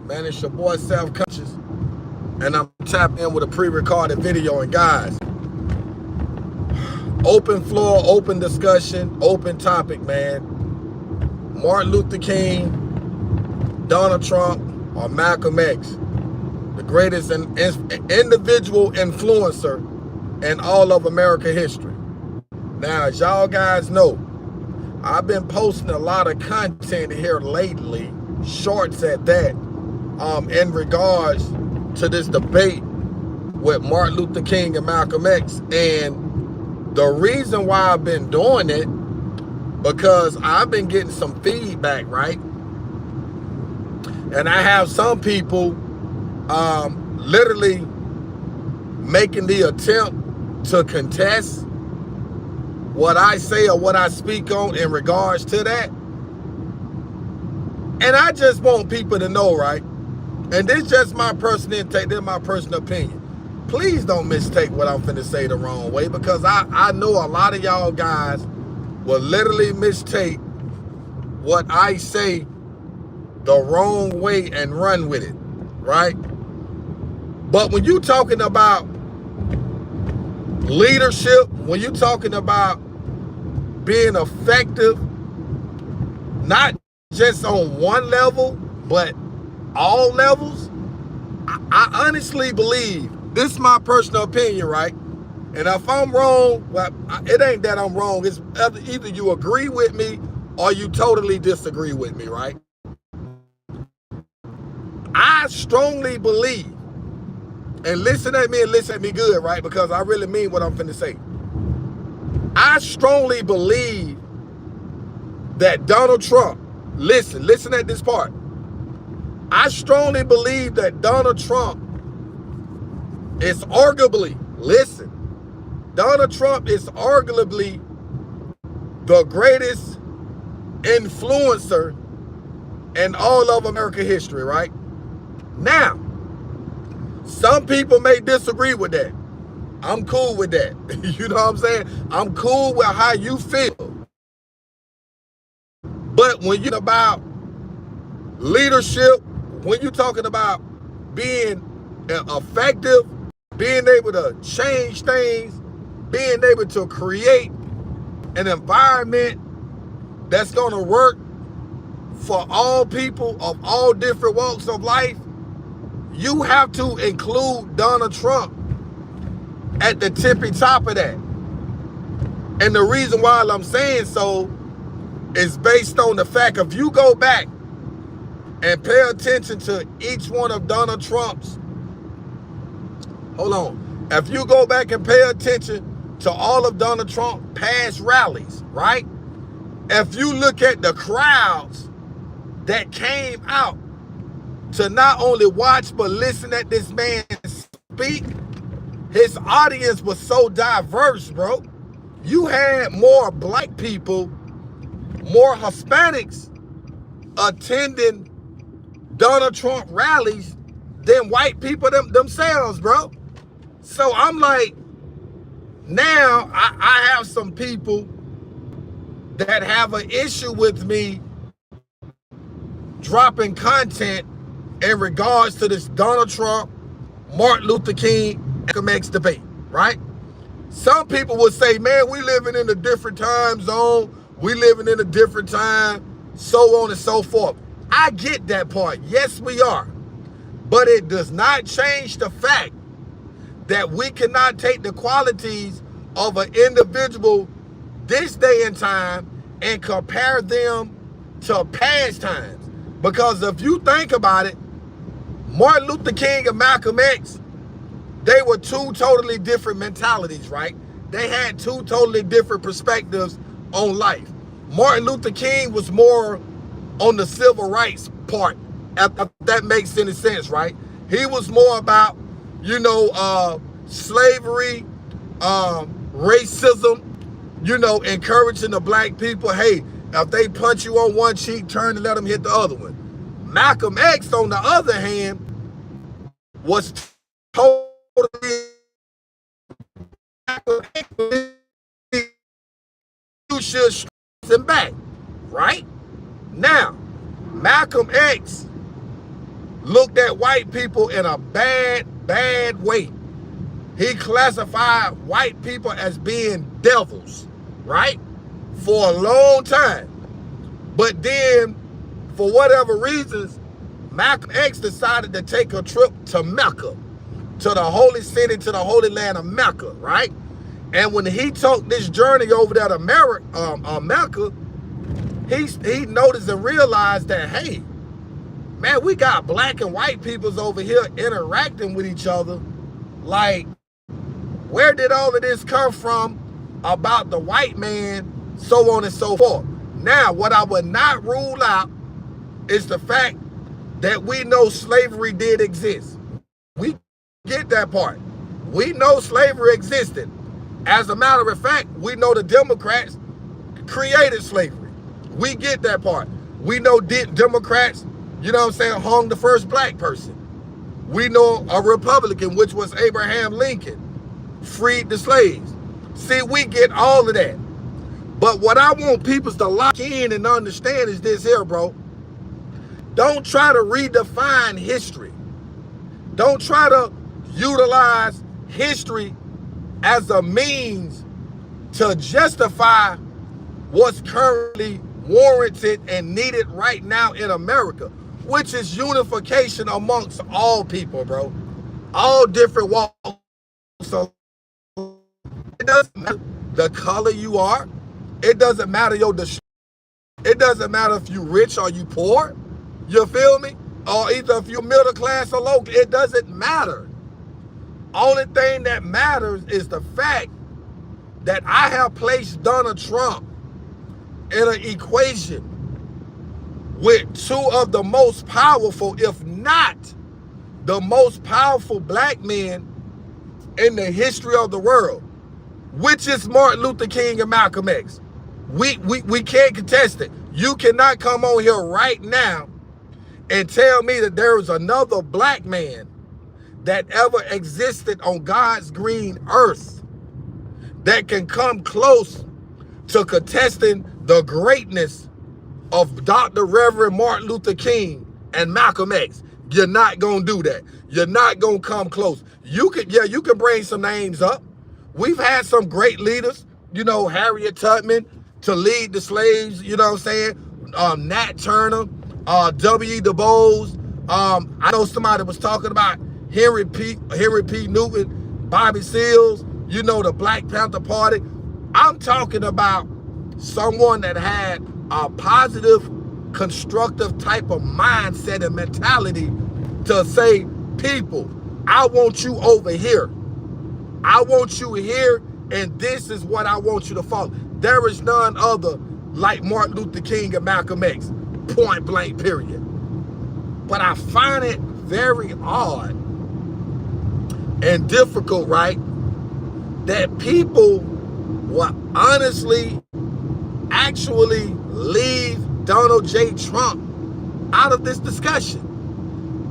Man, it's your boy Self-Conscious, and I'm tapped in with a pre-recorded video. And guys, open floor, open discussion, open topic, man. Martin Luther King, Donald Trump, or Malcolm X, the greatest individual influencer in all of American history. Now, as y'all guys know, I've been posting a lot of content here lately, shorts at that, in regards to this debate with Martin Luther King and Malcolm X. And the reason why I've been doing it, because I've been getting some feedback, right? And I have some people literally making the attempt to contest what I say or what I speak on in regards to that. And I just want people to know, right? And this is just my personal intake, this is my personal opinion. Please don't mistake what I'm finna say the wrong way, because I know a lot of y'all guys will literally mistake what I say the wrong way and run with it, right? But when you talking about leadership, when you talking about being effective, not just on one level, but all levels, I honestly believe, this is my personal opinion, right? And if I'm wrong, well, it ain't that I'm wrong. It's either you agree with me or you totally disagree with me, right? I strongly believe, and listen at me and listen at me good, right? Because I really mean what I'm finna say. I strongly believe that Donald Trump, listen at this part. I strongly believe that Donald Trump is arguably, Donald Trump is arguably the greatest influencer in all of American history, right? Now, some people may disagree with that. I'm cool with that. You know what I'm saying? I'm cool with how you feel. But when you're about leadership, when you're talking about being effective, being able to change things, being able to create an environment that's going to work for all people of all different walks of life, you have to include Donald Trump at the tippy top of that. And the reason why I'm saying so is based on the fact, if you go back and pay attention to each one of Donald Trump's, if you go back and pay attention to all of Donald Trump's past rallies, right? If you look at the crowds that came out to not only watch but listen at this man speak, his audience was so diverse, bro. You had more black people, more Hispanics attending Donald Trump rallies than white people themselves, bro. So I'm like, now I have some people that have an issue with me dropping content in regards to this Donald Trump, Martin Luther King, Malcolm X debate, right? Some people would say, man, we living in a different time zone. We living in a different time, so on and so forth. I get that part. Yes, we are. But it does not change the fact that we cannot take the qualities of an individual this day and time and compare them to past times. Because if you think about it, Martin Luther King and Malcolm X, they were two totally different mentalities, right? They had two totally different perspectives on life. Martin Luther King was more on the civil rights part, if that makes any sense, right? He was more about, slavery, racism, encouraging the black people, hey, if they punch you on one cheek, turn and let them hit the other one. Malcolm X, on the other hand, was totally you should straighten him back, right? Now, Malcolm X looked at white people in a bad way. He classified white people as being devils, right? For a long time. But then, for whatever reasons, Malcolm X decided to take a trip to Mecca, to the holy city, to the holy land of Mecca, right? And when he took this journey over there to Mecca, he noticed and realized that, hey, man, we got black and white peoples over here interacting with each other. Like, where did all of this come from about the white man, so on and so forth? Now, what I would not rule out is the fact that we know slavery did exist. We get that part. We know slavery existed. As a matter of fact, we know the Democrats created slavery. We get that part. We know Democrats, you know what I'm saying, hung the first black person. We know a Republican, which was Abraham Lincoln, freed the slaves. See, we get all of that. But what I want people to lock in and understand is this here, bro. Don't try to redefine history. Don't try to utilize history as a means to justify what's currently warranted and needed right now in America, which is unification amongst all people, bro. All different walks. So it doesn't matter the color you are. It doesn't matter it doesn't matter if you rich or you poor. You feel me? Or either if you're middle class or low. It doesn't matter. Only thing that matters is the fact that I have placed Donald Trump in an equation with two of the most powerful, if not the most powerful black men in the history of the world, which is Martin Luther King and Malcolm X. We can't contest it. You cannot come on here right now and tell me that there is another black man that ever existed on God's green earth that can come close to contesting the greatness of Dr. Reverend Martin Luther King and Malcolm X. You're not gonna do that. You're not gonna come close. You can bring some names up. We've had some great leaders, you know, Harriet Tubman to lead the slaves, you know what I'm saying? Nat Turner, W. Du Bois. I know somebody was talking about Henry P. Newton, Bobby Seals, you know, the Black Panther Party. I'm talking about someone that had a positive, constructive type of mindset and mentality to say, people, I want you over here. I want you here, and this is what I want you to follow. There is none other like Martin Luther King and Malcolm X, point blank, period. But I find it very odd and difficult, right, that people will honestly actually leave Donald J. Trump out of this discussion.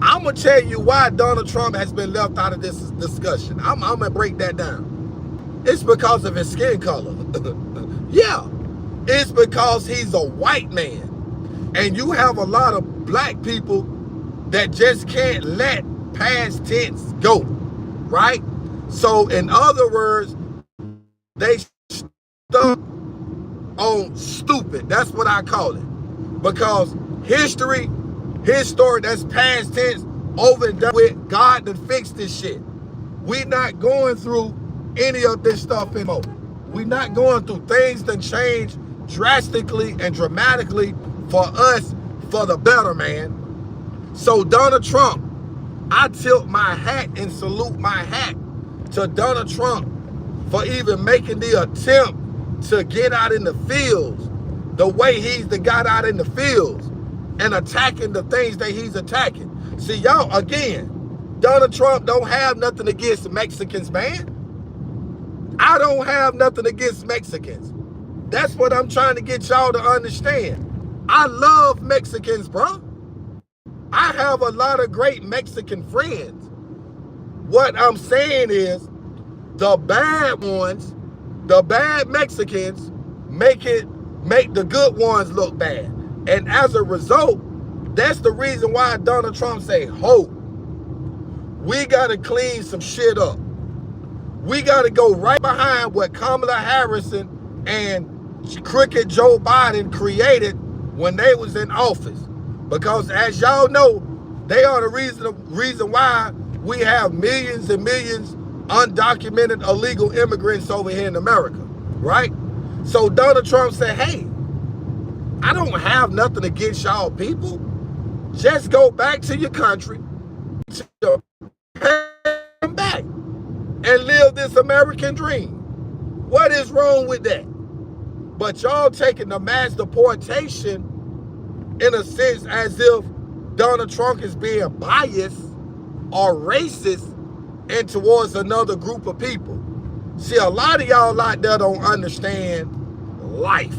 I'm going to tell you why Donald Trump has been left out of this discussion. I'm going to break that down. It's because of his skin color. Yeah, it's because he's a white man. And you have a lot of black people that just can't let past tense go, right? So in other words, they stuck on stupid. That's what I call it. Because history, his story, that's past tense, over and done with. God done fixed this shit. We're not going through any of this stuff anymore. We're not going through. Things that change drastically and dramatically for us for the better, man. So Donald Trump, I tilt my hat and salute my hat to Donald Trump for even making the attempt to get out in the fields the way he's got out in the fields and attacking the things that he's attacking. See, y'all, again, Donald Trump don't have nothing against Mexicans, man. I don't have nothing against Mexicans. That's what I'm trying to get y'all to understand. I love Mexicans, bro. I have a lot of great Mexican friends. What I'm saying is the bad ones, the bad Mexicans make the good ones look bad. And as a result, That's the reason why Donald Trump say, ho, we got to clean some shit up. We got to go right behind what Kamala Harris and crooked Joe Biden created when they was in office. Because as y'all know, they are the reason why we have millions and millions undocumented illegal immigrants over here in America, right? So Donald Trump said, hey, I don't have nothing against y'all people. Just go back to your country, come back and live this American dream. What is wrong with that? But y'all taking the mass deportation in a sense as if Donald Trump is being biased or racist and towards another group of people. See, a lot of y'all out there don't understand life.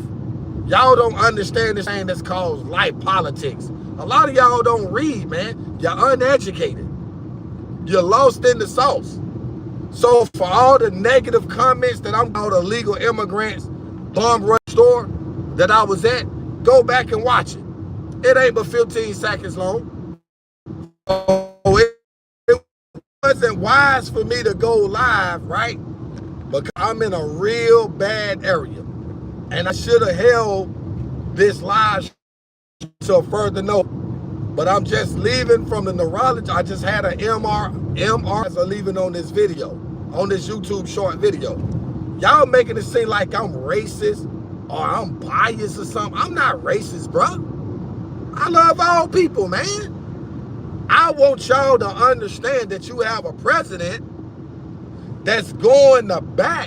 Y'all don't understand this thing that's called life politics. A lot of y'all don't read, man. You're uneducated. You're lost in the sauce. So for all the negative comments that I'm about illegal immigrants, bomb rush store that I was at, go back and watch it. It ain't but 15 seconds long. So it wasn't wise for me to go live, right? Because I'm in a real bad area. And I should have held this live till further notice. But I'm just leaving from the neurologist. I just had an MR as I'm leaving on this video, on this YouTube short video. Y'all making it seem like I'm racist or I'm biased or something. I'm not racist, bro. I love all people, man. I want y'all to understand that you have a president that's going to back